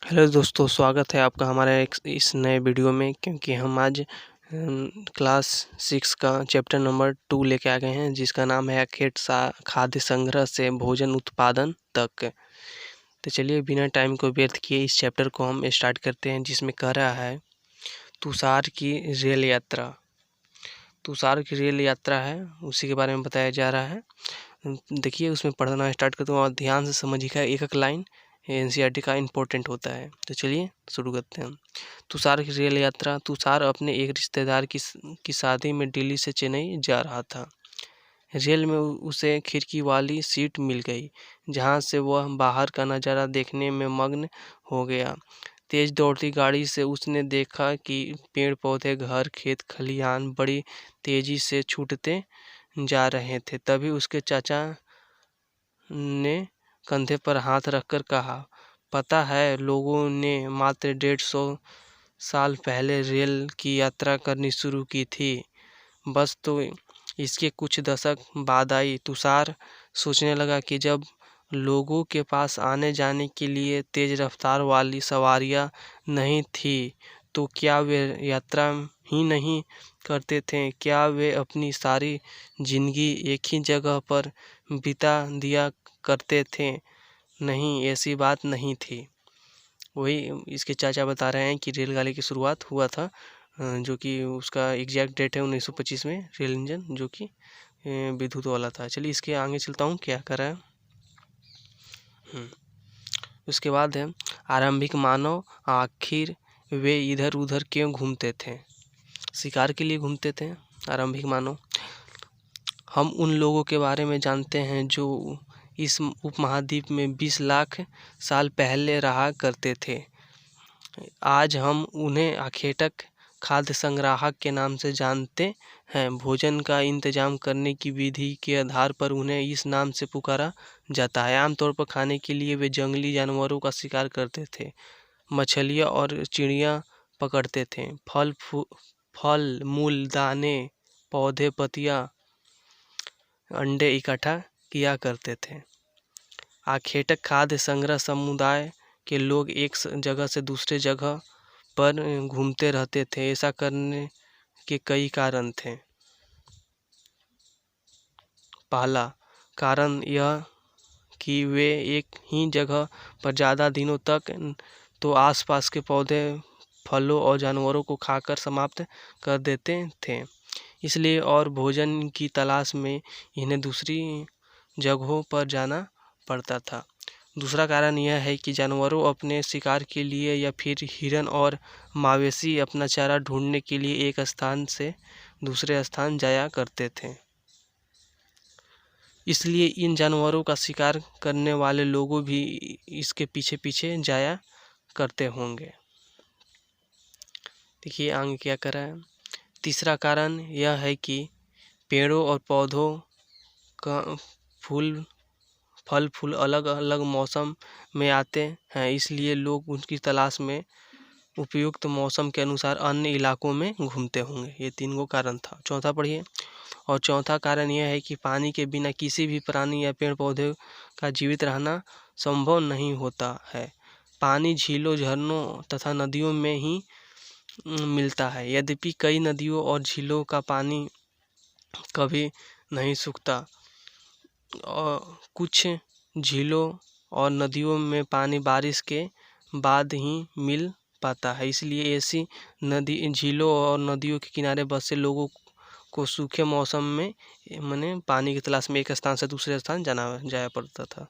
Hello दोस्तों, स्वागत है आपका हमारे इस नए वीडियो में। क्योंकि हम आज क्लास 6 का चैप्टर नंबर 2 लेके आ गए हैं, जिसका नाम है खेत खाद्य संग्रह से भोजन उत्पादन तक। तो चलिए बिना टाइम को व्यर्थ किए इस चैप्टर को हम स्टार्ट करते हैं, जिसमें कह रहा है तुषार की रेल यात्रा। तुषार की रेल यात्रा है, उसी के बारे में बताया जा रहा है। देखिए उसमें पढ़ना स्टार्ट करता हूँ और ध्यान से समझिएगा, एक एक लाइन एनसीईआरटी का इम्पोर्टेंट होता है। तो चलिए शुरू करते हैं। तुषार की रेल यात्रा। तुषार अपने एक रिश्तेदार की शादी में दिल्ली से चेन्नई जा रहा था। रेल में उसे खिड़की वाली सीट मिल गई, जहां से वह बाहर का नज़ारा देखने में मग्न हो गया। तेज दौड़ती गाड़ी से उसने देखा कि पेड़ पौधे, घर, खेत खलिहान बड़ी तेजी से छूटते जा रहे थे। तभी उसके चाचा ने कंधे पर हाथ रखकर कहा, पता है, लोगों ने मात्र 150 साल पहले रेल की यात्रा करनी शुरू की थी। बस तो इसके कुछ दशक बाद आई। तुषार सोचने लगा कि जब लोगों के पास आने जाने के लिए तेज रफ्तार वाली सवारियां नहीं थी, तो क्या वे यात्रा ही नहीं करते थे? क्या वे अपनी सारी जिंदगी एक ही जगह पर बिता दिया करते थे? नहीं, ऐसी बात नहीं थी। वही इसके चाचा बता रहे हैं कि रेलगाड़ी की शुरुआत हुआ था, जो कि उसका एग्जैक्ट डेट है 1925 में। रेल इंजन जो कि विद्युत वाला था। चलिए इसके आगे चलता हूँ, क्या कर रहा है। उसके बाद है आरंभिक मानव आखिर वे इधर उधर क्यों घूमते थे? शिकार के लिए घूमते थे आरंभिक मानव। हम उन लोगों के बारे में जानते हैं जो इस उपमहाद्वीप में 20 लाख साल पहले रहा करते थे। आज हम उन्हें आखेटक खाद्य संग्राहक के नाम से जानते हैं। भोजन का इंतजाम करने की विधि के आधार पर उन्हें इस नाम से पुकारा जाता है। आमतौर पर खाने के लिए वे जंगली जानवरों का शिकार करते थे, मछलियाँ और चिड़िया पकड़ते थे, फल मूल, दाने, पौधे, पत्तियाँ, अंडे इकट्ठा किया करते थे। आखेटक खाद्य संग्रह समुदाय के लोग एक जगह से दूसरे जगह पर घूमते रहते थे। ऐसा करने के कई कारण थे। पहला कारण यह कि वे एक ही जगह पर ज़्यादा दिनों तक तो आसपास के पौधे, फलों और जानवरों को खाकर समाप्त कर देते थे, इसलिए और भोजन की तलाश में इन्हें दूसरी जगहों पर जाना पड़ता था। दूसरा कारण यह है कि जानवरों अपने शिकार के लिए या फिर हिरन और मवेशी अपना चारा ढूंढने के लिए एक स्थान से दूसरे स्थान जाया करते थे, इसलिए इन जानवरों का शिकार करने वाले लोगों भी इसके पीछे पीछे जाया करते होंगे। देखिए आगे क्या करा है। तीसरा कारण यह है कि पेड़ों और पौधों का फल फूल अलग अलग मौसम में आते हैं, इसलिए लोग उनकी तलाश में उपयुक्त मौसम के अनुसार अन्य इलाकों में घूमते होंगे। ये 3 गो कारण था। चौथा पढ़िए। और चौथा कारण यह है कि पानी के बिना किसी भी प्राणी या पेड़ पौधे का जीवित रहना संभव नहीं होता है। पानी झीलों, झरनों तथा नदियों में ही मिलता है। यद्यपि कई नदियों और झीलों का पानी कभी नहीं सूखता और कुछ झीलों और नदियों में पानी बारिश के बाद ही मिल पाता है, इसलिए ऐसी झीलों और नदियों के किनारे बसे लोगों को सूखे मौसम में माने पानी की तलाश में एक स्थान से दूसरे स्थान जाया पड़ता था।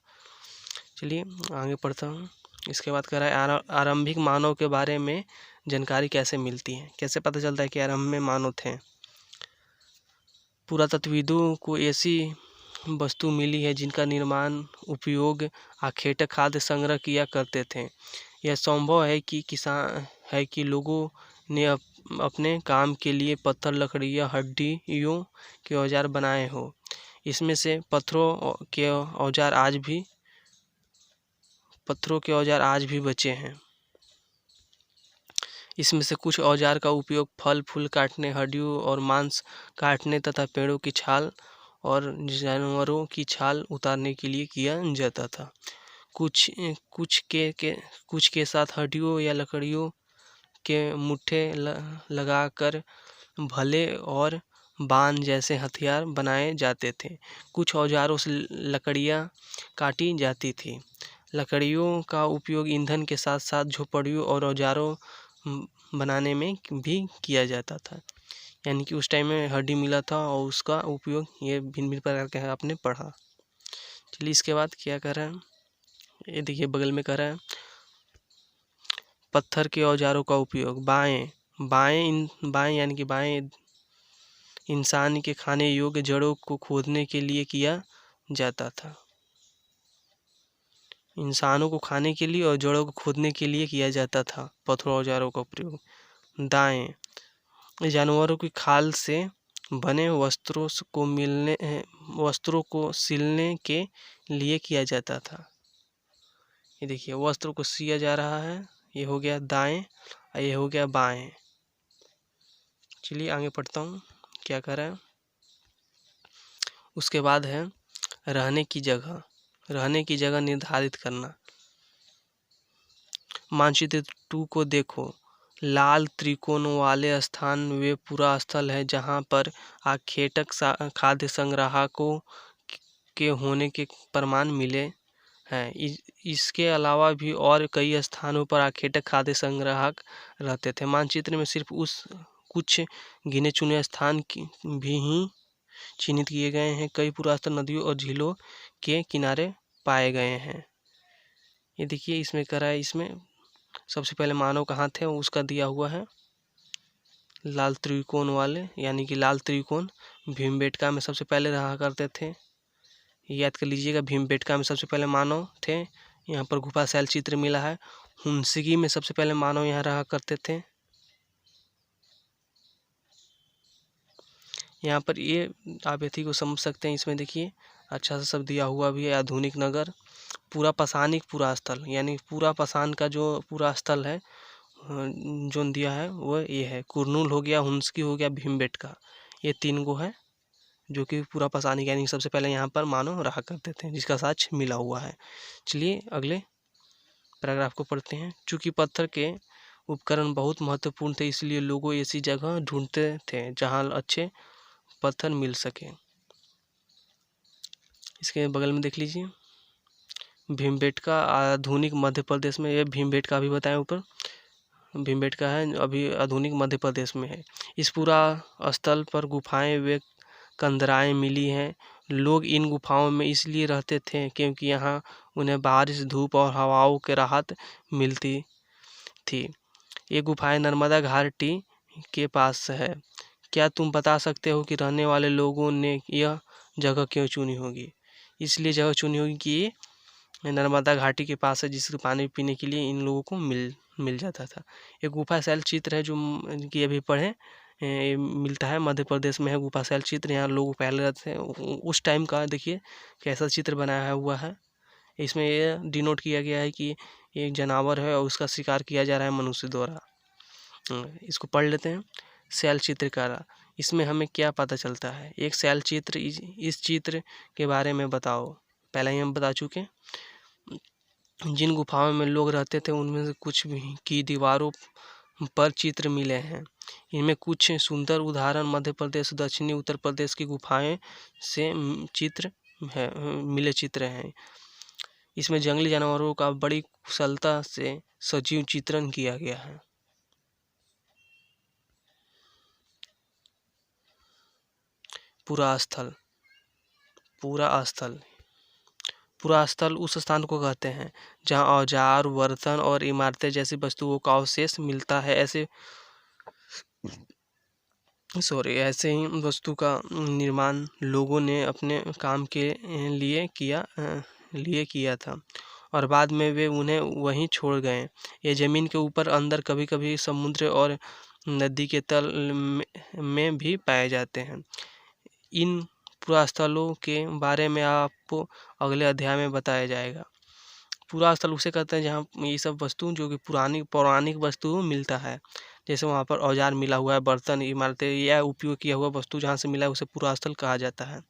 चलिए आगे पढ़ता हूँ। इसके बाद कह रहा है आरंभिक मानव के बारे में जानकारी कैसे मिलती है, कैसे पता चलता है कि आरंभ में मानव थे। पुरातत्वविदों को ऐसी वस्तु मिली है जिनका निर्माण उपयोग आखेटक खाद्य संग्रह किया करते थे। यह संभव है कि लोगों ने अपने काम के लिए पत्थर, लकड़ी या हड्डियों के औजार बनाए हो। इसमें से पत्थरों के औजार आज भी बचे हैं। इसमें से कुछ औजार का उपयोग फल फूल काटने, हड्डियों और मांस काटने तथा पेड़ों की छाल और जानवरों की छाल उतारने के लिए किया जाता था। कुछ के साथ हड्डियों या लकड़ियों के मुट्ठे लगाकर भले और बाण जैसे हथियार बनाए जाते थे। कुछ औजारों से लकड़ियाँ काटी जाती थी। लकड़ियों का उपयोग ईंधन के साथ साथ झोपड़ियों और औजारों बनाने में भी किया जाता था। यानी कि उस टाइम में हड्डी मिला था और उसका उपयोग ये भिन्न भिन्न प्रकार के आपने पढ़ा। चलिए इसके बाद क्या कर रहा है, ये देखिए बगल में कर रहा है पत्थर के औजारों का उपयोग। बाएं यानी कि बाएं इंसान के खाने योग्य जड़ों को खोदने के लिए किया जाता था। इंसानों को खाने के लिए और जड़ों को खोदने के लिए किया जाता था पत्थर औजारों का प्रयोग। दाएं जानवरों की खाल से बने वस्त्रों को सिलने के लिए किया जाता था। ये देखिए वस्त्र को सिया जा रहा है, ये हो गया दाएं और ये हो गया बाएं। चलिए आगे पढ़ता हूँ क्या कर रहा है। उसके बाद है रहने की जगह निर्धारित करना। मानचित्र 2 को देखो। लाल त्रिकोण वाले स्थान वे पूरा स्थल है जहाँ पर आखेटक खाद्य संग्राहकों के होने के प्रमाण मिले हैं। इसके अलावा भी और कई स्थानों पर आखेटक खाद्य संग्राहक रहते थे। मानचित्र में सिर्फ उस कुछ गिने चुने स्थान भी ही चिन्हित किए गए हैं। कई पुरातन नदियों और झीलों के किनारे पाए गए हैं। ये देखिए इसमें करा है, इसमें सबसे पहले मानव कहाँ थे उसका दिया हुआ है। लाल त्रिकोण वाले यानी कि लाल त्रिकोण भीमबेटका में सबसे पहले रहा करते थे। याद कर लीजिएगा, भीमबेटका में सबसे पहले मानव थे। यहाँ पर गुफा शैल चित्र मिला है। हुंसगी में सबसे पहले मानव यहाँ रहा करते थे। यहाँ पर ये आप इसी को समझ सकते हैं। इसमें देखिए अच्छा सा सब दिया हुआ भी है। आधुनिक नगर, पूरा पाषाणिक पूरा स्थल यानी पूरा पाषाण का जो पूरा स्थल है जो दिया है वो ये है। कुरनूल हो गया, हुंसकी हो गया, भीमबेटका, ये 3 गो है जो कि पूरा पाषाणिक यानी सबसे पहले यहाँ पर मानव रहा करते थे, जिसका साक्ष्य मिला हुआ है। चलिए अगले पैराग्राफ को पढ़ते हैं। चूँकि पत्थर के उपकरण बहुत महत्वपूर्ण थे इसलिए लोग ऐसी जगह ढूंढते थे जहाँ अच्छे पत्थर मिल सके। इसके बगल में देख लीजिए भीमबेटका आधुनिक मध्य प्रदेश में, ये भीमबेटका भी बताएं ऊपर, भीमबेटका है अभी आधुनिक मध्य प्रदेश में है। इस पूरा स्थल पर गुफाएं व कंदराएं मिली हैं। लोग इन गुफाओं में इसलिए रहते थे क्योंकि यहाँ उन्हें बारिश, धूप और हवाओं के राहत मिलती थी। ये गुफाएं नर्मदा घाटी के पास है। क्या तुम बता सकते हो कि रहने वाले लोगों ने यह जगह क्यों चुनी होगी? इसलिए जगह चुनी होगी कि ये नर्मदा घाटी के पास है, जिसके पानी पीने के लिए इन लोगों को मिल जाता था। एक गुफा शैल चित्र है जो कि अभी पढ़े मिलता है, मध्य प्रदेश में है गुफा शैल चित्र। यहाँ लोग पहले रहते थे उस टाइम का। देखिए कैसा चित्र बनाया हुआ है। इसमें ये डिनोट किया गया है कि एक जानवर है और उसका शिकार किया जा रहा है मनुष्य द्वारा। इसको पढ़ लेते हैं। शैल चित्रकारा, इसमें हमें क्या पता चलता है? एक शैल चित्र, इस चित्र के बारे में बताओ। पहले ही हम बता चुके। जिन गुफाओं में लोग रहते थे उनमें से कुछ भी की दीवारों पर चित्र मिले हैं। इनमें कुछ सुंदर उदाहरण मध्य प्रदेश, दक्षिणी उत्तर प्रदेश की गुफाएं से मिले चित्र हैं। इसमें जंगली जानवरों का बड़ी कुशलता से सजीव चित्रण किया गया है। पूरा स्थल उस स्थान को कहते हैं जहां औजार, बर्तन और इमारतें जैसी वस्तुओं का अवशेष मिलता है। ऐसे ही वस्तु का निर्माण लोगों ने अपने काम के लिए किया था और बाद में वे उन्हें वहीं छोड़ गए। ये जमीन के ऊपर, अंदर, कभी कभी समुद्र और नदी के तल में भी पाए जाते हैं। इन पुरास्थलों के बारे में आपको अगले अध्याय में बताया जाएगा। पूरा स्थल उसे कहते हैं जहाँ ये सब वस्तु जो कि पौराणिक वस्तु मिलता है। जैसे वहाँ पर औजार मिला हुआ है, बर्तन, इमारतें या उपयोग किया हुआ वस्तु जहाँ से मिला है उसे पूरा स्थल कहा जाता है।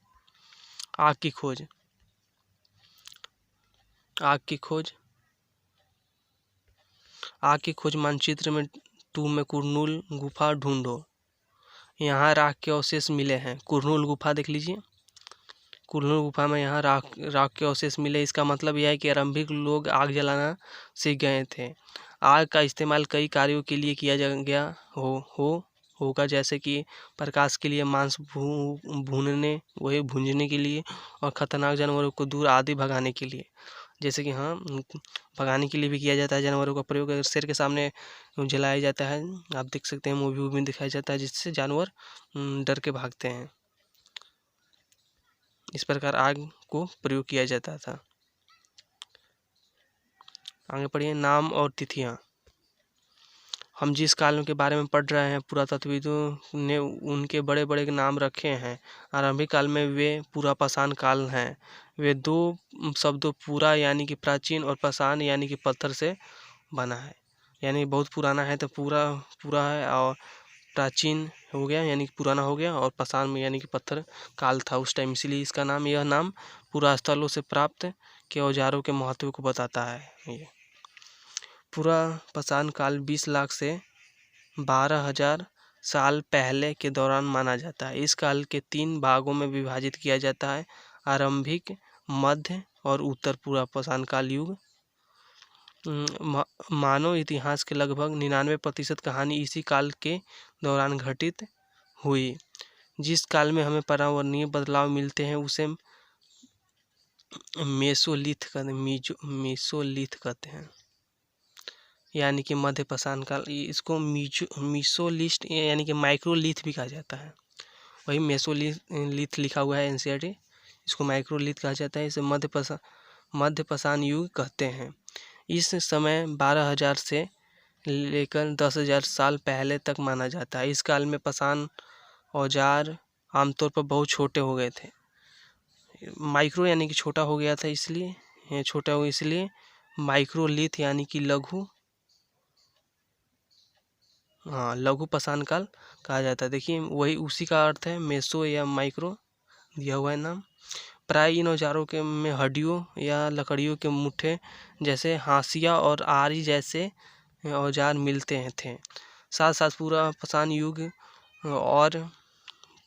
आग की खोज, आग की खोज। आग की खोज मानचित्र में 2 में कुरनूल गुफा ढूंढो। यहाँ राख के अवशेष मिले हैं। कुरनूल गुफा देख लीजिए, कुरनूल गुफा में यहाँ राख के अवशेष मिले। इसका मतलब यह है कि आरंभिक लोग आग जलाना सीख गए थे। आग का इस्तेमाल कई कार्यों के लिए किया गया होगा, जैसे कि प्रकाश के लिए, मांस भूनने के लिए, और खतरनाक जानवरों को दूर आदि भगाने के लिए। जैसे कि हाँ, भगाने के लिए भी किया जाता है जानवरों का प्रयोग। अगर शेर के सामने जलाया जाता है, आप देख सकते हैं मूवी में दिखाया जाता है, जिससे जानवर डर के भागते हैं। इस प्रकार आग को प्रयोग किया जाता था। आगे पढ़िए, नाम और तिथियां। हम जिस कालों के बारे में पढ़ रहे हैं, पुरातत्वविदों ने उनके बड़े बड़े नाम रखे हैं। आरंभिक काल में वे पुरापाषाण काल हैं। वे 2 शब्दों पुरा यानी कि प्राचीन और पाषाण यानी कि पत्थर से बना है। यानी बहुत पुराना है तो पूरा है, और प्राचीन हो गया यानी कि पुराना हो गया, और पाषाण में यानी कि पत्थर काल था उस टाइम, इसीलिए इसका नाम, यह नाम पुरा स्थलों से प्राप्त के औजारों के महत्व को बताता है। ये पुरापाषाण काल 20 लाख से 12,000 साल पहले के दौरान माना जाता है। इस काल के 3 भागों में विभाजित किया जाता है: आरंभिक, मध्य और उत्तर पुरापाषाण काल युग। मानव इतिहास के लगभग 99% कहानी इसी काल के दौरान घटित हुई। जिस काल में हमें पर्यावरणीय बदलाव मिलते हैं उसे मेसोलिथ कहते हैं, यानी कि मध्यपाषाण काल। इसको मीसोलिथ यानी कि माइक्रोलिथ भी कहा जाता है। वही मेसोलिथ लिखा हुआ है एनसीईआरटी, इसको माइक्रोलिथ कहा जाता है। इसे मध्यपाषाण युग कहते हैं। इस समय 12,000 से लेकर 10,000 साल पहले तक माना जाता है। इस काल में पाषाण औजार आमतौर पर बहुत छोटे हो गए थे। माइक्रो यानी कि छोटा हो गया था, इसलिए माइक्रोलिथ यानी कि लघु पाषाण काल कहा जाता है। देखिए, वही उसी का अर्थ है, मेसो या माइक्रो दिया हुआ है नाम। प्राय इन औजारों के में हड्डियों या लकड़ियों के मुट्ठे जैसे हाशिया और आरी जैसे औजार मिलते थे। साथ साथ पुरापाषाण युग और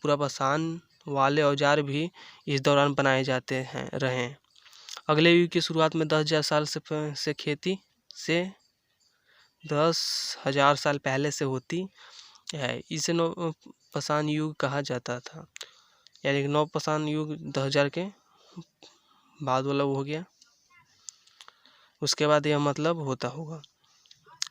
पुरापाषाण वाले औजार भी इस दौरान बनाए जाते रहे। अगले युग की शुरुआत में 10,000 साल से खेती से 10,000 साल पहले से होती है। इसे नवपाषाण युग कहा जाता था। यानी कि नवपाषाण युग 10,000 के बाद वाला हो गया, उसके बाद यह मतलब होता होगा।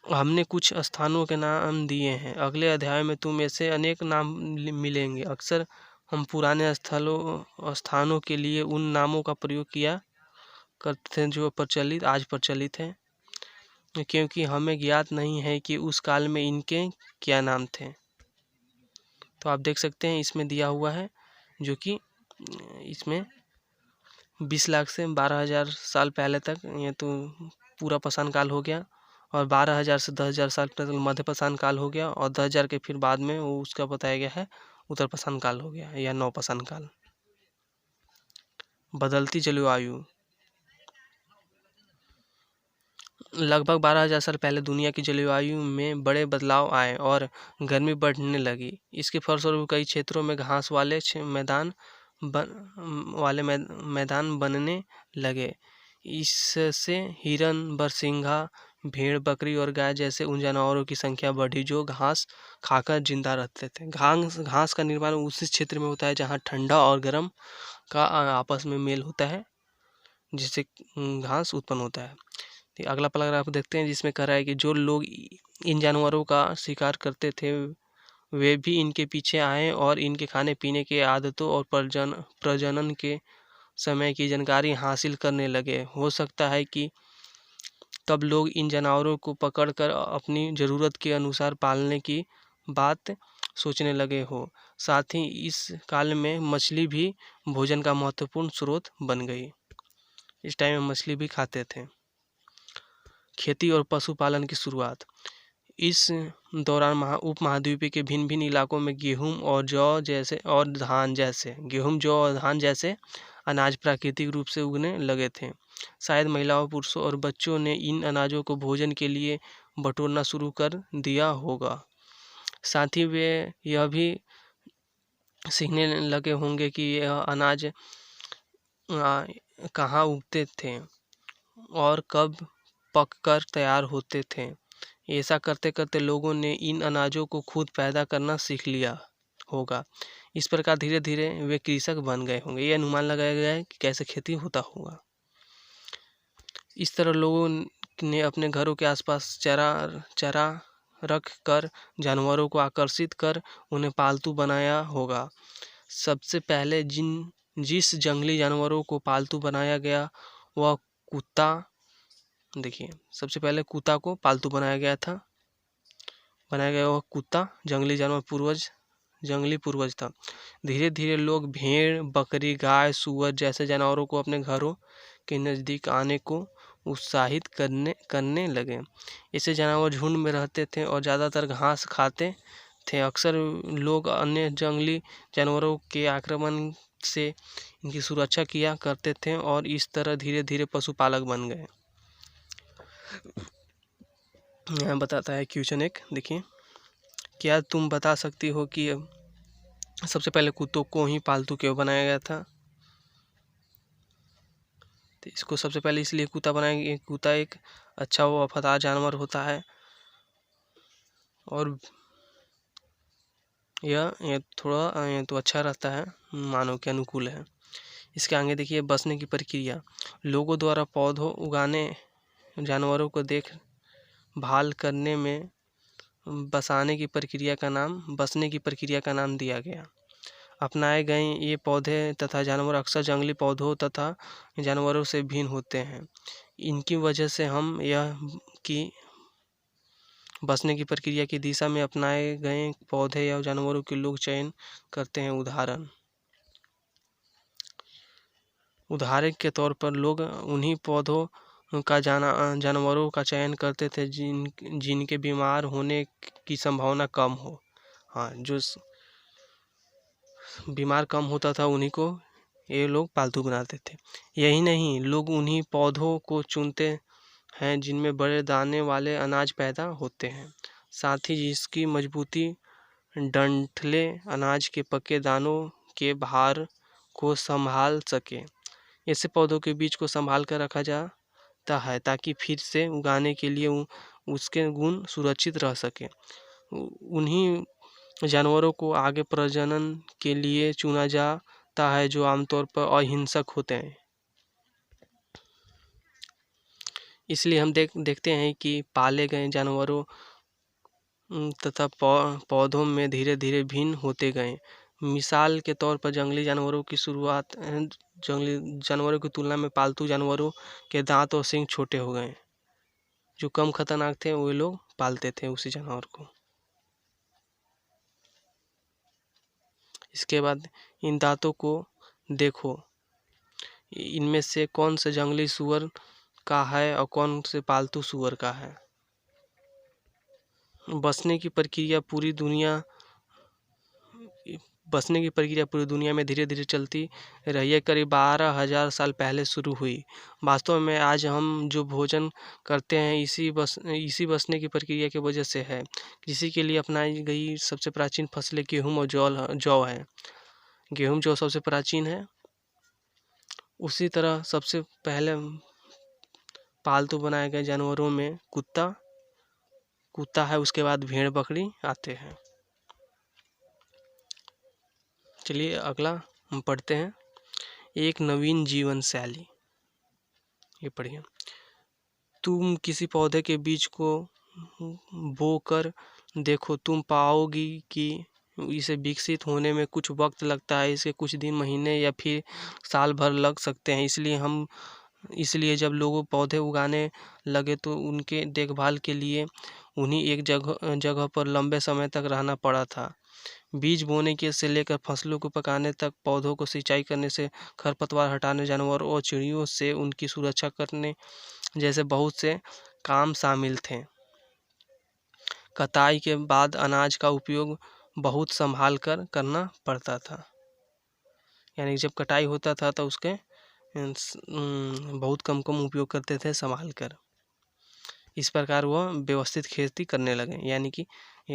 हमने कुछ स्थानों के नाम दिए हैं, अगले अध्याय में तुम ऐसे अनेक नाम मिलेंगे। अक्सर हम पुराने स्थानों के लिए उन नामों का प्रयोग किया करते हैं जो आज प्रचलित हैं, क्योंकि हमें ज्ञात नहीं है कि उस काल में इनके क्या नाम थे। तो आप देख सकते हैं इसमें दिया हुआ है, जो कि इसमें 20 लाख से 12,000 साल पहले तक ये तो पुरापाषाण काल हो गया, और 12,000 से 10,000 साल तक मध्यपाषाण काल हो गया, और 10,000 के फिर बाद में वो उसका बताया गया है उत्तरपाषाण काल हो गया या नवपाषाण काल। बदलती जलवायु। लगभग 12,000 साल पहले दुनिया की जलवायु में बड़े बदलाव आए और गर्मी बढ़ने लगी। इसके फलस्वरूप कई क्षेत्रों में घास वाले मैदान बनने लगे। इससे हिरन, बरसिंघा, भेड़, बकरी और गाय जैसे उन जानवरों की संख्या बढ़ी जो घास खाकर जिंदा रहते थे। घास का निर्माण उसी क्षेत्र में होता है जहाँ ठंडा और गर्म का आपस में मेल होता है, जिससे घास उत्पन्न होता है। अगला पैराग्राफ देखते हैं, जिसमें कह रहा है कि जो लोग इन जानवरों का शिकार करते थे वे भी इनके पीछे आए और इनके खाने पीने के आदतों और प्रजनन के समय की जानकारी हासिल करने लगे। हो सकता है कि तब लोग इन जानवरों को पकड़कर अपनी ज़रूरत के अनुसार पालने की बात सोचने लगे हो। साथ ही इस काल में मछली भी भोजन का महत्वपूर्ण स्रोत बन गई। इस टाइम में मछली भी खाते थे। खेती और पशुपालन की शुरुआत। इस दौरान उपमहाद्वीप के भिन्न भिन्न इलाकों में गेहूं और जौ जैसे और गेहूं, जौ और धान जैसे अनाज प्राकृतिक रूप से उगने लगे थे। शायद महिलाओं, पुरुषों और बच्चों ने इन अनाजों को भोजन के लिए बटोरना शुरू कर दिया होगा। साथ ही वे यह भी सीखने लगे होंगे कि यह अनाज कहाँ उगते थे और कब पककर तैयार होते थे। ऐसा करते करते लोगों ने इन अनाजों को खुद पैदा करना सीख लिया होगा। इस प्रकार धीरे धीरे वे कृषक बन गए होंगे। ये अनुमान लगाया गया है कि कैसे खेती होता होगा। इस तरह लोगों ने अपने घरों के आसपास चारा रख कर जानवरों को आकर्षित कर उन्हें पालतू बनाया होगा। सबसे पहले जिस जंगली जानवरों को पालतू बनाया गया वह कुत्ता, देखिए सबसे पहले कुत्ता को पालतू बनाया गया वह कुत्ता जंगली पूर्वज था। धीरे धीरे लोग भेड़, बकरी, गाय, सूअर जैसे जानवरों को अपने घरों के नज़दीक आने को उत्साहित करने लगे। ऐसे जानवर झुंड में रहते थे और ज़्यादातर घास खाते थे। अक्सर लोग अन्य जंगली जानवरों के आक्रमण से इनकी सुरक्षा किया करते थे और इस तरह धीरे धीरे पशुपालक बन गए। यहाँ बताता है क्वेश्चन एक, देखिए, क्या तुम बता सकती हो कि सबसे पहले कुत्तों को ही पालतू क्यों बनाया गया था? तो इसको सबसे पहले इसलिए कुत्ता बनाया गया, कुत्ता एक अच्छा व वफादार जानवर होता है और यह थोड़ा ये तो अच्छा रहता है, मानव के अनुकूल है। इसके आगे देखिए, बसने की प्रक्रिया। लोगों द्वारा पौधों उगाने, जानवरों को देखभाल करने में बसने की प्रक्रिया का नाम दिया गया। अपनाए गए ये पौधे तथा जानवर अक्सर जंगली पौधों तथा जानवरों से भिन्न होते हैं। इनकी वजह से हम यह कि बसने की प्रक्रिया की दिशा में अपनाए गए पौधे या जानवरों के लोग चयन करते हैं। उदाहरण के तौर पर लोग उन्हीं पौधों का जानवरों का चयन करते थे जिनके बीमार होने की संभावना कम हो। हाँ, जो बीमार कम होता था उन्हीं को ये लोग पालतू बनाते थे। यही नहीं, लोग उन्हीं पौधों को चुनते हैं जिनमें बड़े दाने वाले अनाज पैदा होते हैं, साथ ही जिसकी मजबूती डंठले अनाज के पके दानों के भार को संभाल सके। ऐसे पौधों के बीज को संभाल कर रखा जाता है ताकि फिर से उगाने के लिए उसके गुण सुरक्षित रह सके। उन्हीं जानवरों को आगे प्रजनन के लिए चुना जाता है जो आमतौर पर अहिंसक होते हैं। इसलिए हम देखते हैं कि पाले गए जानवरों तथा पौधों में धीरे धीरे भिन्न होते गए। मिसाल के तौर पर जंगली जानवरों की तुलना में पालतू जानवरों के दांत और सींग छोटे हो गए। जो कम खतरनाक थे वे लोग पालते थे उसी जानवर को। इसके बाद इन दांतों को देखो, इनमें से कौन से जंगली सुअर का है और कौन से पालतू सुअर का है। बसने की प्रक्रिया पूरी दुनिया में धीरे धीरे चलती रही है। करीब 12,000 साल पहले शुरू हुई। वास्तव में आज हम जो भोजन करते हैं इसी बसने की प्रक्रिया की वजह से है। कृषि के लिए अपनाई गई सबसे प्राचीन फसलें गेहूं और जौ है। गेहूं जौ सबसे प्राचीन है। उसी तरह सबसे पहले पालतू बनाए गए जानवरों में कुत्ता है, उसके बाद भेड़ बकरी आते हैं। चलिए अगला हम पढ़ते हैं, एक नवीन जीवन शैली। ये पढ़िए, तुम किसी पौधे के बीज को बोकर देखो, तुम पाओगी कि इसे विकसित होने में कुछ वक्त लगता है। इसे कुछ दिन, महीने या फिर साल भर लग सकते हैं। इसलिए जब लोग पौधे उगाने लगे तो उनके देखभाल के लिए उन्हीं एक जगह पर लंबे समय तक रहना पड़ा था। बीज बोने के से लेकर फसलों को पकाने तक, पौधों को सिंचाई करने से खरपतवार हटाने, जानवरों और चिड़ियों से उनकी सुरक्षा करने जैसे बहुत से काम शामिल थे। कटाई के बाद अनाज का उपयोग बहुत संभाल कर करना पड़ता था। यानी जब कटाई होता था तो उसके बहुत कम कम उपयोग करते थे संभाल कर। इस प्रकार वह व्यवस्थित खेती करने लगे, यानी कि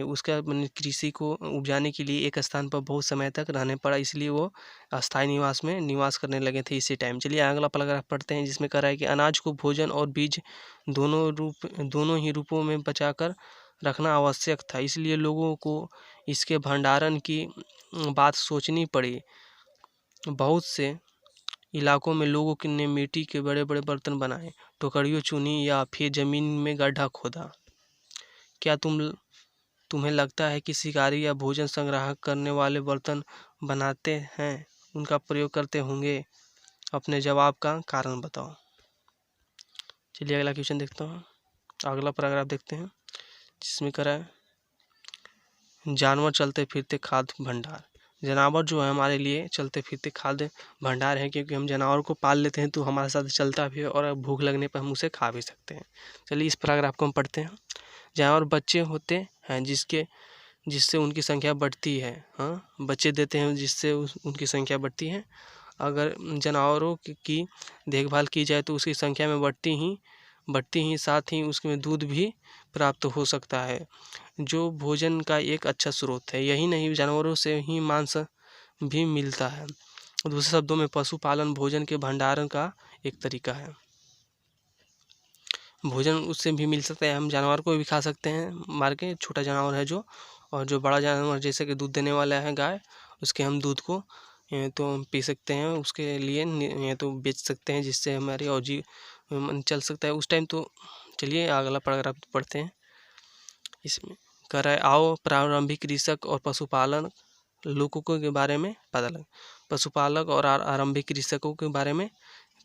उसका कृषि को उपजाने के लिए एक स्थान पर बहुत समय तक रहने पड़ा, इसलिए वो अस्थायी निवास में निवास करने लगे थे इसी टाइम। चलिए अगला पैराग्राफ पढ़ते हैं, जिसमें कह रहा है कि अनाज को भोजन और बीज दोनों ही रूपों में बचाकर रखना आवश्यक था, इसलिए लोगों को इसके भंडारण की बात सोचनी पड़ी। बहुत से इलाकों में लोगों ने मिट्टी के बड़े बड़े बर्तन बनाए, टोकरियों चुनी या फिर जमीन में गड्ढा खोदा। क्या तुम्हें लगता है कि शिकारी या भोजन संग्रह करने वाले बर्तन बनाते हैं उनका प्रयोग करते होंगे? अपने जवाब का कारण बताओ। चलिए अगला क्वेश्चन देखता हूँ, अगला पैराग्राफ देखते हैं, जिसमें कह रहा है जानवर चलते फिरते खाद्य भंडार। जानवर जो है हमारे लिए चलते फिरते खाद्य भंडार है, क्योंकि हम जानवर को पाल लेते हैं तो हमारे साथ चलता भी है और भूख लगने पर हम उसे खा भी सकते हैं। चलिए इस पैराग्राफ को हम पढ़ते हैं। जानवर बच्चे होते हैं जिससे उनकी संख्या बढ़ती है। हाँ, बच्चे देते हैं जिससे उनकी संख्या बढ़ती है। अगर जानवरों की देखभाल की जाए तो उसकी संख्या में बढ़ती ही साथ ही उसमें दूध भी प्राप्त हो सकता है, जो भोजन का एक अच्छा स्रोत है। यही नहीं, जानवरों से ही मांस भी मिलता है। दूसरे शब्दों में पशुपालन भोजन के भंडारण का एक तरीका है। भोजन उससे भी मिल सकता है, हम जानवर को भी खा सकते हैं मार के, छोटा जानवर है जो, और जो बड़ा जानवर जैसे कि दूध देने वाला है गाय, उसके हम दूध को तो पी सकते हैं, उसके लिए तो बेच सकते हैं, जिससे हमारी और चल सकता है उस टाइम। तो चलिए अगला पैराग्राफ पढ़ते हैं। इसमें कह रहा है आओ प्रारंभिक कृषक और पशुपालन लोगों के बारे में पता लगे। पशुपालक और आरंभिक कृषकों के बारे में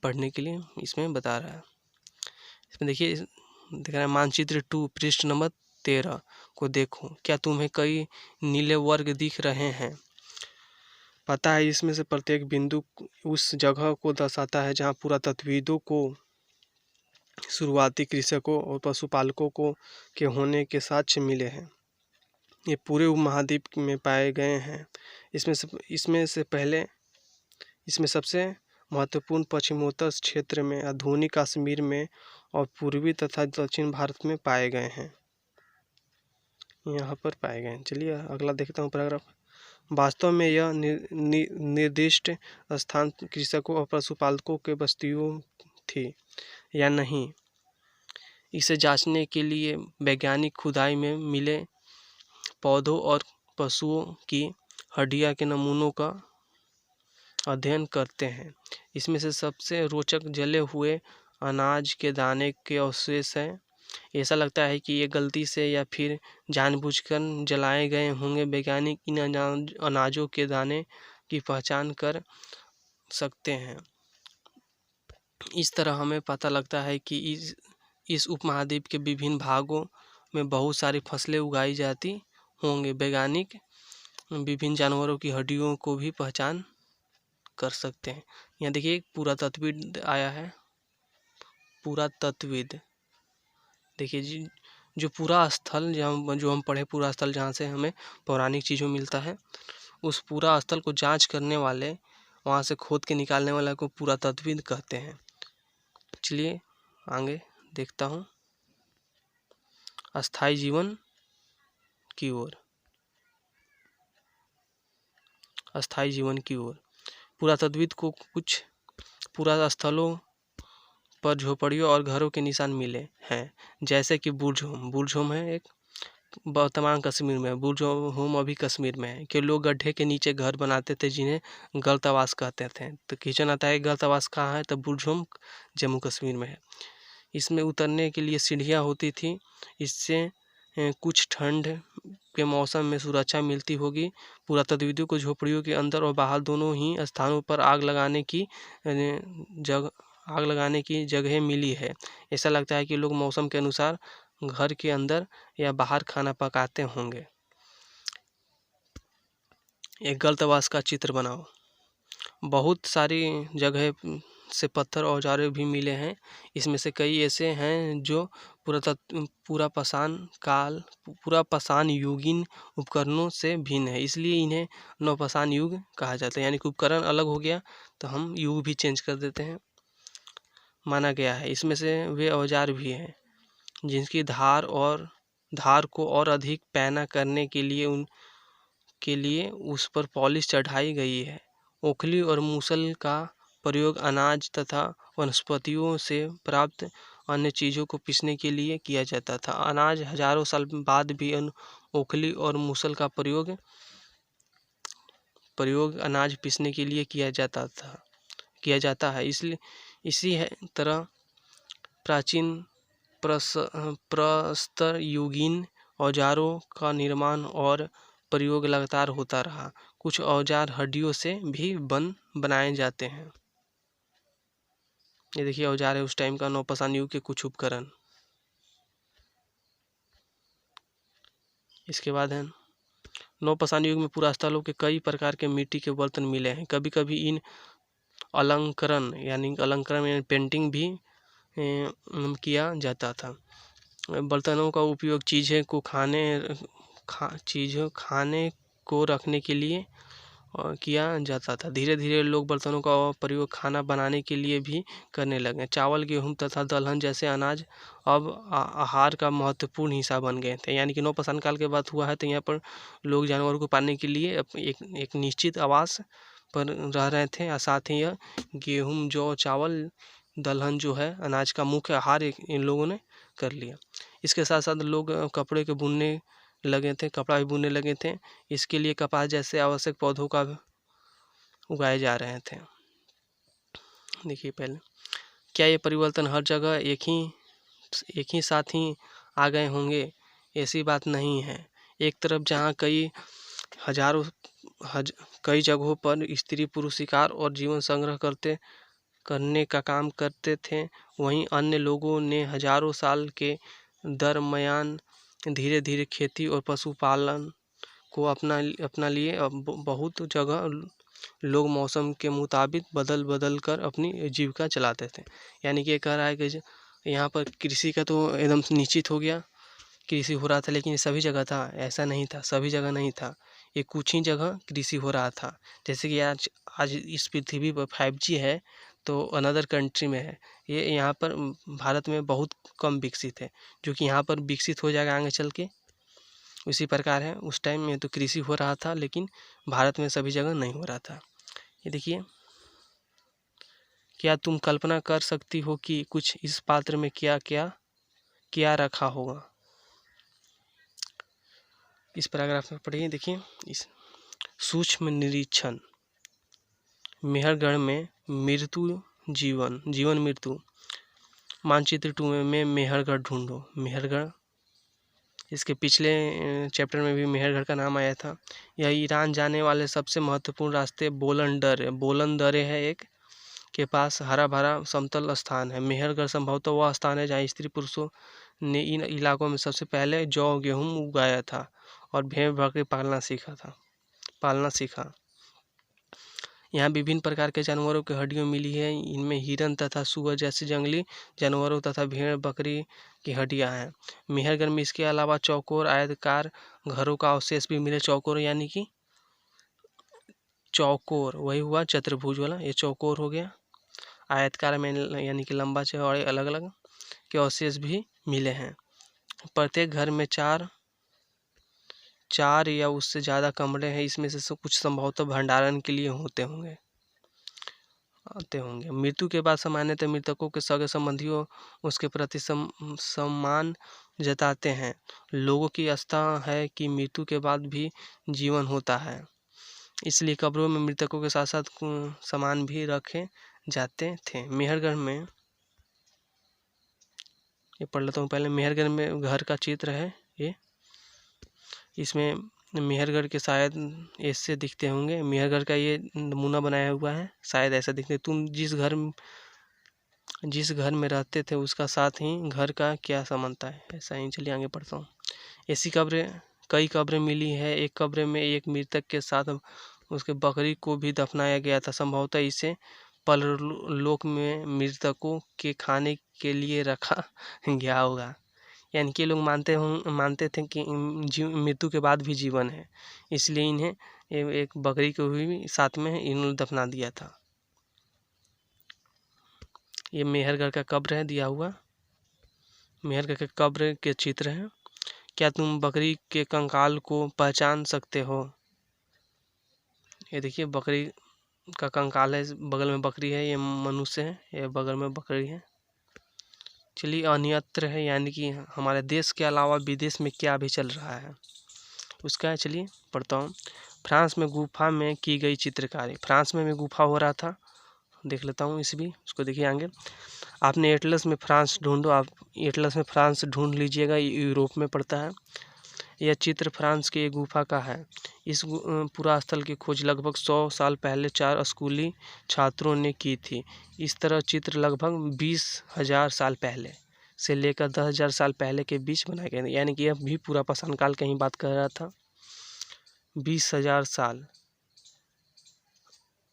पढ़ने के लिए इसमें बता रहा है। इसमें देखिए दिख रहा है मानचित्र 2 पृष्ठ नंबर 13 को देखो। क्या तुम्हें कई नीले वर्ग दिख रहे हैं? पता है इसमें से प्रत्येक बिंदु उस जगह को दर्शाता है जहाँ पुरातत्वविदों को शुरुआती कृषकों और पशुपालकों को के होने के साक्ष्य मिले हैं। ये पूरे उपमहाद्वीप में पाए गए हैं। इसमें सबसे महत्वपूर्ण पश्चिमोत्तर क्षेत्र में, आधुनिक कश्मीर में और पूर्वी तथा दक्षिण भारत में पाए गए हैं, यहाँ पर पाए गए हैं। चलिए अगला देखता हूँ पैराग्राफ। वास्तव में यह निर्दिष्ट स्थान कृषकों और पशुपालकों के बस्तियों थी या नहीं, इसे जांचने के लिए वैज्ञानिक खुदाई में मिले पौधों और पशुओं की हड्डियां के नमूनों का अध्ययन करते हैं। इसमें से सबसे रोचक जले हुए अनाज के दाने के अवशेष हैं। ऐसा लगता है कि ये गलती से या फिर जानबूझकर जलाए गए होंगे। वैज्ञानिक इन अनाजों के दाने की पहचान कर सकते हैं। इस तरह हमें पता लगता है कि इस उपमहाद्वीप के विभिन्न भागों में बहुत सारी फसलें उगाई जाती होंगे। वैज्ञानिक विभिन्न जानवरों की हड्डियों को भी पहचान कर सकते हैं। यहाँ देखिए एक पुरातत्वविद आया है, पुरातत्वविद। देखिए जी, जो पूरा स्थल जो हम पढ़े, पूरा स्थल जहाँ से हमें पौराणिक चीज़ों मिलता है, उस पूरा स्थल को जांच करने वाले, वहाँ से खोद के निकालने वाले को पुरातत्वविद कहते हैं। चलिए आगे देखता हूँ अस्थायी जीवन की ओर। अस्थायी जीवन की ओर पुरातत्वविद को कुछ पुरा स्थलों पर झोपड़ियों और घरों के निशान मिले हैं, जैसे कि बुर्जहोम है एक, वर्तमान कश्मीर में बुर्जहोम अभी कश्मीर में है, कि लोग गड्ढे के नीचे घर बनाते थे जिन्हें गलतवास कहते थे। तो क्वेश्चन आता है गलतवास कहाँ है, तो बुर्जहोम जम्मू कश्मीर में है। इसमें उतरने के लिए सीढ़ियाँ होती थी, इससे कुछ ठंड के मौसम में सुरक्षा मिलती होगी। पुरातत्वविदों को झोपड़ियों के अंदर और बाहर दोनों ही स्थानों पर आग लगाने की जगह मिली है। ऐसा लगता है कि लोग मौसम के अनुसार घर के अंदर या बाहर खाना पकाते होंगे। एक गलतवास का चित्र बनाओ। बहुत सारी जगह से पत्थर औजारें भी मिले हैं। इसमें से कई ऐसे हैं जो पुरापाषाण युगीन उपकरणों से भिन्न है, इसलिए इन्हें नवपाषाण युग कहा जाता है। यानी कि उपकरण अलग हो गया तो हम युग भी चेंज कर देते हैं, माना गया है। इसमें से वे औजार भी हैं जिनकी धार को और अधिक पैना करने के लिए उस पर पॉलिश चढ़ाई गई है। ओखली और मूसल का प्रयोग अनाज तथा वनस्पतियों से प्राप्त अन्य चीज़ों को पीसने के लिए किया जाता था। अनाज हजारों साल बाद भी ओखली और मूसल का प्रयोग अनाज पीसने के लिए किया जाता है। इसलिए इसी तरह प्राचीन प्रस्तर युगीन औजारों का निर्माण और प्रयोग लगातार होता रहा। कुछ औजार हड्डियों से भी बनाए जाते हैं। ये देखिए औजार है उस टाइम का, नवपाषाण युग के कुछ उपकरण। इसके बाद है नवपाषाण युग में पुरास्थलों के कई प्रकार के मिट्टी के बर्तन मिले हैं। कभी कभी इन अलंकरण यानी पेंटिंग भी किया जाता था। बर्तनों का उपयोग चीज़ें खाने को रखने के लिए किया जाता था। धीरे धीरे लोग बर्तनों का प्रयोग खाना बनाने के लिए भी करने लगे। चावल, गेहूं तथा दलहन जैसे अनाज अब आहार का महत्वपूर्ण हिस्सा बन गए थे। यानी कि नवपाषाण काल के बाद हुआ है तो यहाँ पर लोग जानवरों को पालने के लिए एक निश्चित आवास पर रह रहे थे। और साथ ही यह गेहूं, जौ, चावल, दलहन जो है अनाज का मुख्य आहार इन लोगों ने कर लिया। इसके साथ साथ लोग कपड़े के बुनने लगे थे, कपड़ा भी बुनने लगे थे। इसके लिए कपास जैसे आवश्यक पौधों का उगाए जा रहे थे। देखिए पहले क्या ये परिवर्तन हर जगह एक ही साथ ही आ गए होंगे? ऐसी बात नहीं है। एक तरफ जहाँ कई जगहों पर स्त्री पुरुष शिकार और जीवन संग्रह करने का काम करते थे, वहीं अन्य लोगों ने हजारों साल के दरम्यान धीरे धीरे खेती और पशुपालन को अपना लिए। बहुत जगह लोग मौसम के मुताबिक बदल कर अपनी जीविका चलाते थे। यानी कि कह रहा है कि यहाँ पर कृषि का तो एकदम निश्चित हो गया, कृषि हो रहा था, लेकिन सभी जगह था ऐसा नहीं था, सभी जगह नहीं था। ये कुछ ही जगह कृषि हो रहा था। जैसे कि आज इस पृथ्वी पर 5G है तो अनदर कंट्री में है, ये यहाँ पर भारत में बहुत कम विकसित है, जो कि यहाँ पर विकसित हो जाएगा आगे चल के। उसी प्रकार है, उस टाइम में तो कृषि हो रहा था लेकिन भारत में सभी जगह नहीं हो रहा था। ये देखिए, क्या तुम कल्पना कर सकती हो कि कुछ इस पात्र में क्या रखा होगा? इस पैराग्राफ में पढ़िए। देखिए, इस सूक्ष्म निरीक्षण, मेहरगढ़ में जीवन मृत्यु, मानचित्र 2 में मेहरगढ़ ढूंढो। मेहरगढ़, इसके पिछले चैप्टर में भी मेहरगढ़ का नाम आया था। यह ईरान जाने वाले सबसे महत्वपूर्ण रास्ते बोलन दरे है एक के पास हरा भरा समतल स्थान है। मेहरगढ़ संभवतः वह स्थान है जहाँ स्त्री पुरुषों ने इन इलाकों में सबसे पहले जौ गेहूं उगाया था और भेड़ बकरी पालना सीखा। यहाँ विभिन्न प्रकार के जानवरों की हड्डियाँ मिली है। इनमें हिरन तथा सुअर जैसे जंगली जानवरों तथा भेड़ बकरी की हड्डियाँ हैं। मेहरगढ़ में इसके अलावा चौकोर आयताकार घरों का अवशेष भी मिले। चौकोर यानी कि चौकोर वही हुआ चतुर्भुज वाला, ये चौकोर हो गया। आयतकार में यानी कि लंबा चौड़े अलग अलग के अवशेष भी मिले हैं। प्रत्येक घर में चार या उससे ज़्यादा कमरे हैं। इसमें से कुछ संभवतः भंडारण के लिए आते होंगे। मृत्यु के बाद सामान्यतः मृतकों के सगे संबंधियों उसके प्रति सम्मान जताते हैं। लोगों की आस्था है कि मृत्यु के बाद भी जीवन होता है, इसलिए कब्रों में मृतकों के साथ साथ सामान भी रखे जाते थे। मेहरगढ़ में, ये पढ़ लेता हूँ पहले। मेहरगढ़ में घर का चित्र है ये, इसमें मेहरगढ़ के शायद ऐसे दिखते होंगे। मेहरगढ़ का ये नमूना बनाया हुआ है, शायद ऐसा दिखते। तुम जिस घर में रहते थे उसका साथ ही घर का क्या समानता है, ऐसा ही। चलिए आगे पढ़ता हूँ। ऐसी कई कब्रें मिली है। एक कब्र में एक मृतक के साथ उसके बकरी को भी दफनाया गया था। संभवतः इसे परलोक में मृतकों के खाने के लिए रखा गया होगा। यानी कि ये लोग मानते थे कि मृत्यु के बाद भी जीवन है, इसलिए इन्हें एक बकरी को भी साथ में इन्होंने दफना दिया था। ये मेहरगढ़ का कब्र है दिया हुआ, मेहरगढ़ के कब्र के चित्र हैं। क्या तुम बकरी के कंकाल को पहचान सकते हो? ये देखिए बकरी का कंकाल है, बगल में बकरी है, ये मनुष्य है, ये बगल में बकरी है। चलिए अन्यत्र है, यानी कि हमारे देश के अलावा विदेश में क्या भी चल रहा है उसका चलिए पढ़ता हूँ। फ्रांस में गुफा में की गई चित्रकारी। फ्रांस में भी गुफा हो रहा था, देख लेता हूँ इस भी उसको। देखिए आगे, आपने एटलस में फ्रांस ढूंढो, आप एटलस में फ्रांस ढूंढ लीजिएगा, यूरोप में पड़ता है। यह चित्र फ्रांस के एक गुफा का है। इस पुरास्थल की खोज लगभग 100 साल पहले 4 स्कूली छात्रों ने की थी। इस तरह चित्र लगभग 20,000 साल पहले से लेकर 10,000 साल पहले के बीच बनाए गए, यानी कि यह भी पूरा पाषाण काल की ही बात कर रहा था। 20,000 साल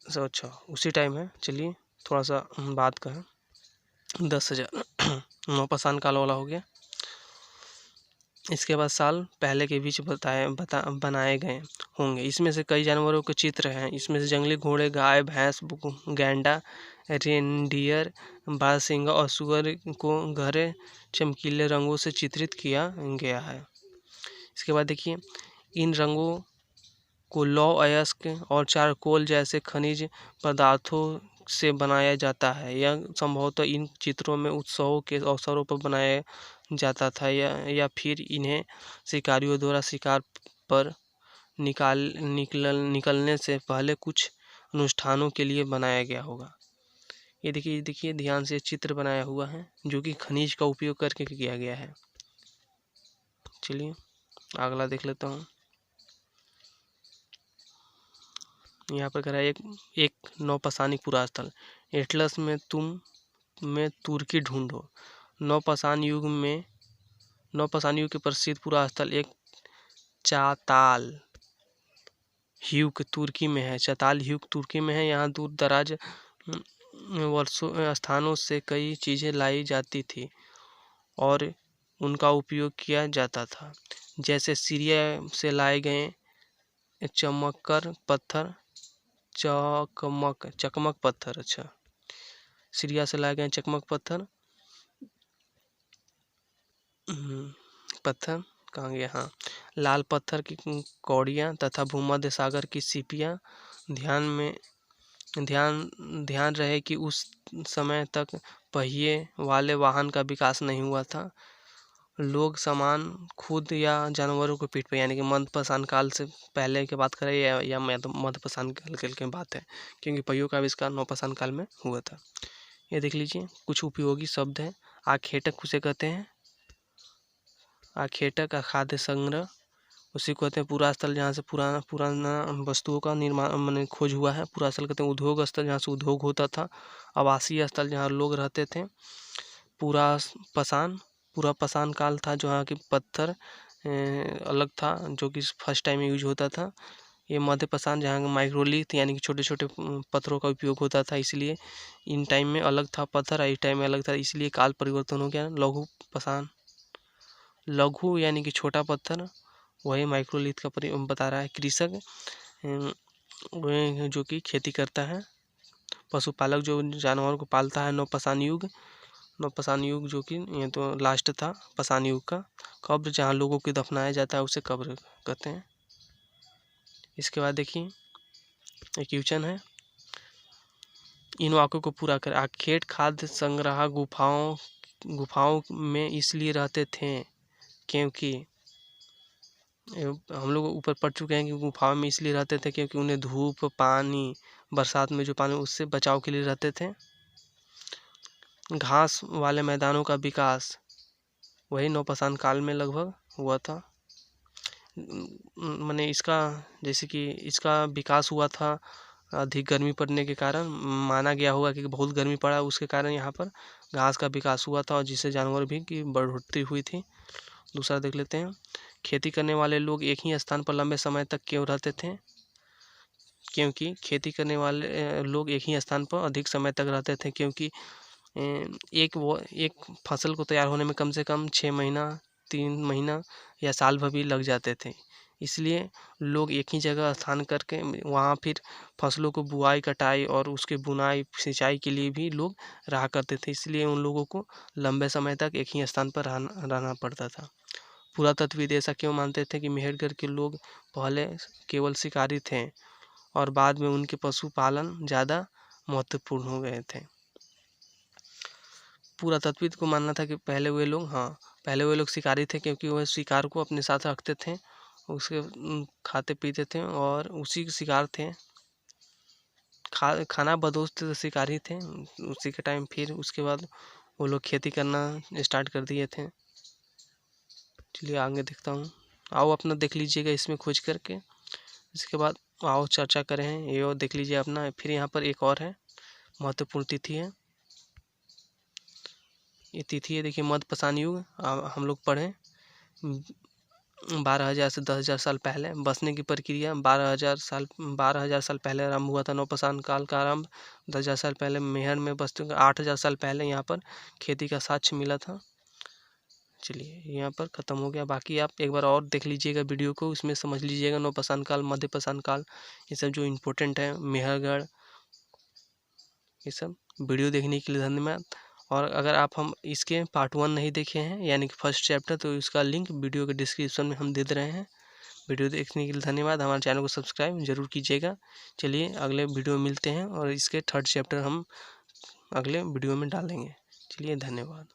से अच्छा उसी टाइम है। चलिए थोड़ा सा बात का है, 10,000 नौपाषाण काल वाला हो गया। इसके बाद साल पहले के बीच बनाए गए होंगे। इसमें से कई जानवरों के चित्र हैं। इसमें से जंगली घोड़े, गाय, भैंस, गैंडा, रेनडियर, बारहसिंगा और सुअर को गहरे चमकीले रंगों से चित्रित किया गया है। इसके बाद देखिए, इन रंगों को लौह अयस्क और चारकोल जैसे खनिज पदार्थों से बनाया जाता है। यह संभवतः इन चित्रों में उत्सवों के अवसरों पर बनाया जाता था, या फिर इन्हें शिकारियों द्वारा शिकार पर निकलने से पहले कुछ अनुष्ठानों के लिए बनाया गया होगा। ये देखिए ध्यान से चित्र बनाया हुआ है, जो कि खनिज का उपयोग करके किया गया है। चलिए अगला देख लेता हूँ। यहाँ पर कह रहा है एक नौपाषाणी पुरास्थल। एटलस में तुर्की ढूंढो। नौपाषाण युग के प्रसिद्ध पुरास्थल एक चाताल युग तुर्की में है। चाताल युग तुर्की में है। यहाँ दूर दराज वर्षों स्थानों से कई चीज़ें लाई जाती थी और उनका उपयोग किया जाता था, जैसे सीरिया से लाए गए चकमक पत्थर। अच्छा, सीरिया से लाए गए चकमक पत्थर कहाँ गया, हाँ, लाल पत्थर की कौड़ियाँ तथा भूमध्य सागर की सीपियाँ। ध्यान रहे कि उस समय तक पहिए वाले वाहन का विकास नहीं हुआ था। लोग सामान खुद या जानवरों को पीठ पर, यानी कि मध्यपाषाण काल से पहले की बात करें या मध्यपाषाण काल की बात है, क्योंकि पहियों का आविष्कार नवपाषाण काल में हुआ था। ये देख लीजिए कुछ उपयोगी शब्द हैं। आखेटक उसे कहते हैं, आखेटक खाद्य संग्रह उसी को कहते हैं। पुरास्थल जहाँ से पुराना वस्तुओं का निर्माण मैंने खोज हुआ है। पुरास्थल कहते हैं उद्योग स्थल, जहाँ से उद्योग होता था। आवासीय स्थल, जहाँ लोग रहते थे। पूरा पाषाण काल था, जहाँ की पत्थर अलग था, जो कि फर्स्ट टाइम यूज होता था। ये मध्यपाषाण, जहाँ माइक्रोलिथ यानी कि छोटे छोटे पत्थरों का उपयोग होता था, इसलिए इन टाइम में अलग था पत्थर, इस टाइम में अलग था, इसलिए काल परिवर्तन हो गया। लघु पाषाण, लघु यानी कि छोटा पत्थर, वही माइक्रोलिथ का बता रहा है। कृषक जो कि खेती करता है। पशुपालक जो जानवरों को पालता है। नवपाषाण युग जो कि ये तो लास्ट था पाषाण युग का। कब्र, जहाँ लोगों को दफनाया जाता है, उसे कब्र कहते हैं। इसके बाद देखिए एक क्वेश्चन है, इन वाक्यों को पूरा कर। आखेट खाद्य संग्रह गुफाओं में इसलिए रहते थे क्योंकि हम लोग ऊपर पढ़ चुके हैं कि गुफाओं में इसलिए रहते थे क्योंकि उन्हें धूप, पानी, बरसात में जो पानी, उससे बचाव के लिए रहते थे। घास वाले मैदानों का विकास वही नवपाषाण काल में लगभग हुआ था। मैंने इसका जैसे कि इसका विकास हुआ था अधिक गर्मी पड़ने के कारण, माना गया होगा कि बहुत गर्मी पड़ा, उसके कारण यहाँ पर घास का विकास हुआ था और जिससे जानवर भी की बढ़ोतरी हुई थी। दूसरा देख लेते हैं, खेती करने वाले लोग एक ही स्थान पर लंबे समय तक क्यों रहते थे? क्योंकि खेती करने वाले लोग एक ही स्थान पर अधिक समय तक रहते थे, क्योंकि एक फसल को तैयार होने में कम से कम 6 महीना 3 महीना या साल भर भी लग जाते थे। इसलिए लोग एक ही जगह स्थान करके वहाँ फिर फसलों को बुआई, कटाई और उसके बुनाई, सिंचाई के लिए भी लोग रहा करते थे। इसलिए उन लोगों को लंबे समय तक एक ही स्थान पर रहना पड़ता था। पुरातत्वविद ऐसा क्यों मानते थे कि मेहरगढ़ के लोग पहले केवल शिकारी थे और बाद में उनके पशुपालन ज़्यादा महत्वपूर्ण हो गए थे। पुरातत्वविद को मानना था कि पहले वे लोग शिकारी थे, क्योंकि वह शिकार को अपने साथ रखते थे, उसके खाते पीते थे और उसी के शिकार थे। खाना बदोश थे तो शिकारी थे। उसी के टाइम फिर उसके बाद वो लोग खेती करना स्टार्ट कर दिए थे। चलिए आगे देखता हूँ। आओ अपना देख लीजिएगा इसमें खोज करके। इसके बाद आओ चर्चा करें, ये और देख लीजिए अपना। फिर यहाँ पर एक और है, महत्वपूर्ण तिथि है। ये तिथि है, देखिए मध्यपाषाण युग। हम लोग पढ़ें 12,000 से 10,000 साल पहले बसने की प्रक्रिया 12,000 साल पहले आरंभ हुआ था। नवपाषाण काल का आरंभ 10,000 साल पहले मेहर में बसते। 8,000 साल पहले यहाँ पर खेती का साक्ष्य मिला था। चलिए यहाँ पर ख़त्म हो गया। बाकी आप एक बार और देख लीजिएगा वीडियो को, उसमें समझ लीजिएगा नवपाषाण काल, मध्यपाषाण काल, ये सब जो इम्पोर्टेंट है, मेहरगढ़, ये सब। वीडियो देखने के लिए धन्यवाद। और अगर हम इसके पार्ट 1 नहीं देखे हैं, यानी कि फर्स्ट चैप्टर, तो इसका लिंक वीडियो के डिस्क्रिप्शन में हम दे रहे हैं। वीडियो देखने के लिए धन्यवाद। हमारे चैनल को सब्सक्राइब जरूर कीजिएगा। चलिए अगले वीडियो में मिलते हैं और इसके 3rd चैप्टर हम अगले वीडियो में डालेंगे। चलिए धन्यवाद।